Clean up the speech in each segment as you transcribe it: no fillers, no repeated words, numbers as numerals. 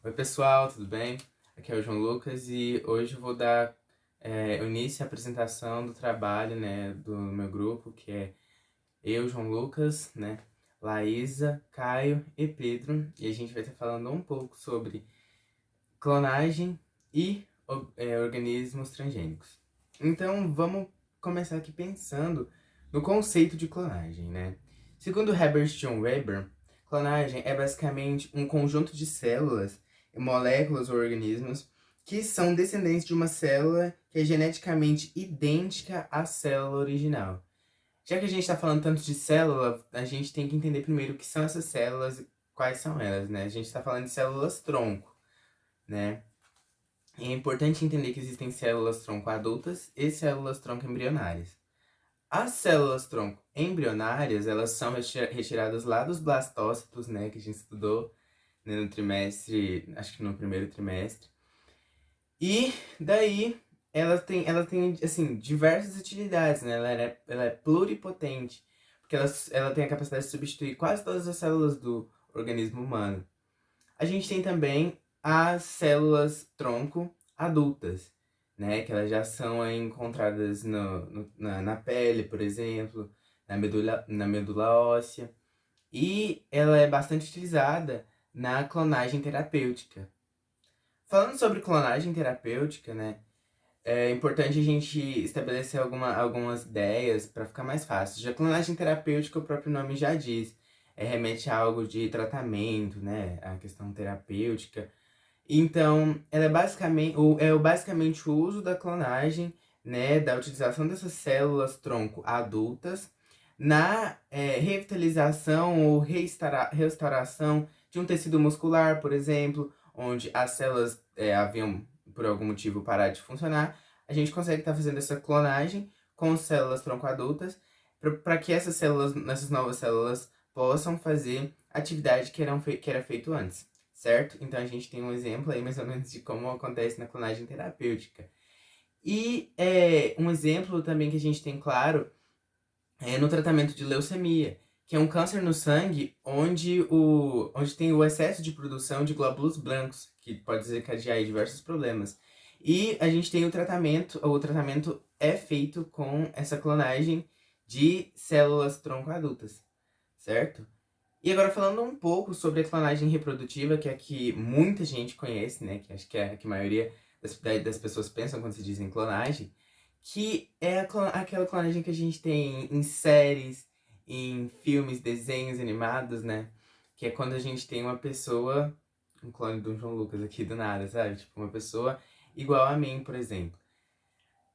Oi pessoal, tudo bem? Aqui é o João Lucas e hoje eu vou dar início à apresentação do trabalho, né, do meu grupo, que é eu, João Lucas, né, Laísa, Caio e Pedro, e a gente vai estar falando um pouco sobre clonagem e organismos transgênicos. Então vamos começar aqui pensando no conceito de clonagem, né? Segundo Herbert John Weber, clonagem é basicamente um conjunto de células, moléculas ou organismos que são descendentes de uma célula que é geneticamente idêntica à célula original. Já que a gente está falando tanto de célula, a gente tem que entender primeiro o que são essas células e quais são elas, né? A gente está falando de células tronco, né? É importante entender que existem células tronco adultas e células tronco embrionárias. As células tronco embrionárias, elas são retiradas lá dos blastócitos, né, que a gente estudou, né, no trimestre, acho que no primeiro trimestre. E daí ela tem assim, diversas utilidades, né? Ela é pluripotente, porque ela tem a capacidade de substituir quase todas as células do organismo humano. A gente tem também as células tronco adultas, né? Que elas já são encontradas na pele, por exemplo, na medula óssea. E ela é bastante utilizada na clonagem terapêutica. Falando sobre clonagem terapêutica, né? É importante a gente estabelecer algumas ideias para ficar mais fácil. Já clonagem terapêutica, o próprio nome já diz, remete a algo de tratamento, né? A questão terapêutica. Então, ela é basicamente o uso da clonagem, né? Da utilização dessas células tronco adultas na revitalização ou restauração de um tecido muscular, por exemplo, onde as células haviam por algum motivo parar de funcionar. A gente consegue estar fazendo essa clonagem com células tronco adultas para que essas novas células possam fazer a atividade que era feito antes, certo? Então a gente tem um exemplo aí mais ou menos de como acontece na clonagem terapêutica. E um exemplo também que a gente tem claro é no tratamento de leucemia, que é um câncer no sangue onde tem o excesso de produção de glóbulos brancos, que pode desencadear aí diversos problemas. E a gente tem o tratamento é feito com essa clonagem de células tronco adultas, certo? E agora falando um pouco sobre a clonagem reprodutiva, que é a que muita gente conhece, né? Que acho que é a que a maioria das pessoas pensam quando se dizem clonagem, que é aquela clonagem que a gente tem em séries, em filmes, desenhos animados, né? Que é quando a gente tem uma pessoa, um clone do João Lucas aqui do nada, sabe? Tipo, uma pessoa igual a mim, por exemplo.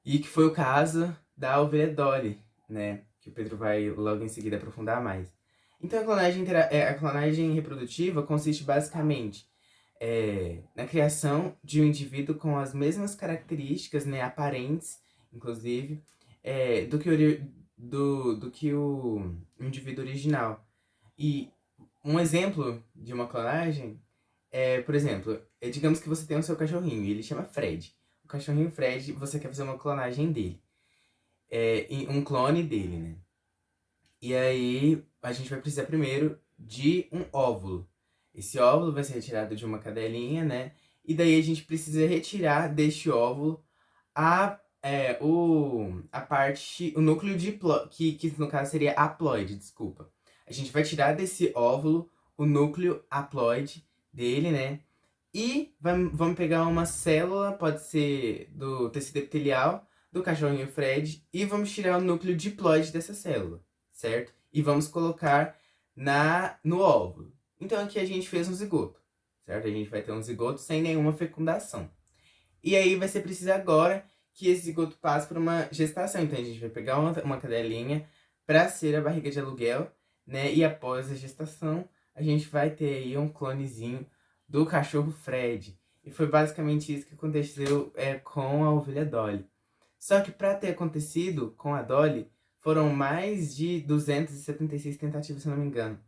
E que foi o caso da ovelha Dolly, né? Que o Pedro vai logo em seguida aprofundar mais. Então a clonagem reprodutiva consiste basicamente na criação de um indivíduo com as mesmas características, né, aparentes, inclusive, do que o indivíduo original. E um exemplo de uma clonagem por exemplo, digamos que você tem o seu cachorrinho e ele chama Fred. O cachorrinho Fred, você quer fazer uma clonagem dele. Um clone dele, né? E aí, a gente vai precisar primeiro de um óvulo. Esse óvulo vai ser retirado de uma cadelinha, né? E daí a gente precisa retirar deste óvulo a parte, o núcleo que no caso seria haploide, desculpa. A gente vai tirar desse óvulo o núcleo haploide dele, né? E vamos pegar uma célula, pode ser do tecido epitelial do cachorrinho Fred, e vamos tirar o núcleo diploide dessa célula, certo? E vamos colocar no óvulo. Então aqui a gente fez um zigoto, certo? A gente vai ter um zigoto sem nenhuma fecundação. E aí vai ser preciso agora que esse zigoto passe por uma gestação. Então a gente vai pegar uma cadelinha para ser a barriga de aluguel, né? E após a gestação, a gente vai ter aí um clonezinho do cachorro Fred. E foi basicamente isso que aconteceu com a ovelha Dolly. Só que para ter acontecido com a Dolly, foram mais de 276 tentativas, se eu não me engano.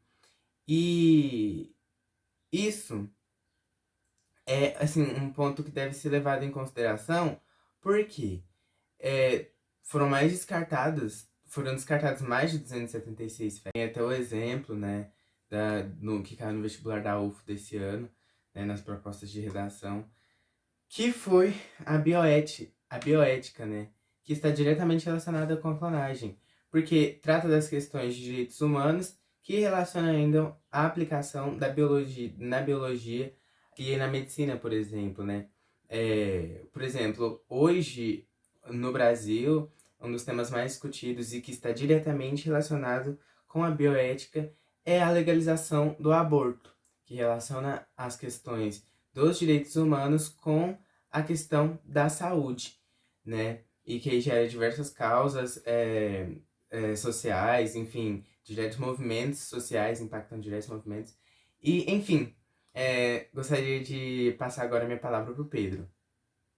E isso é, assim, um ponto que deve ser levado em consideração, porque é, foram descartados mais de 276 fezes. Tem até o exemplo, né, no que caiu no vestibular da UF desse ano, né, nas propostas de redação, que foi a bioética, né, que está diretamente relacionada com a clonagem, porque trata das questões de direitos humanos que relacionam ainda a aplicação da biologia, na biologia e na medicina, por exemplo, né. Por exemplo, hoje no Brasil, um dos temas mais discutidos e que está diretamente relacionado com a bioética é a legalização do aborto, que relaciona as questões dos direitos humanos com a questão da saúde, né? E que gera diversas causas sociais, enfim, diretos movimentos sociais, impactam diretos movimentos. E, enfim, gostaria de passar agora a minha palavra para o Pedro.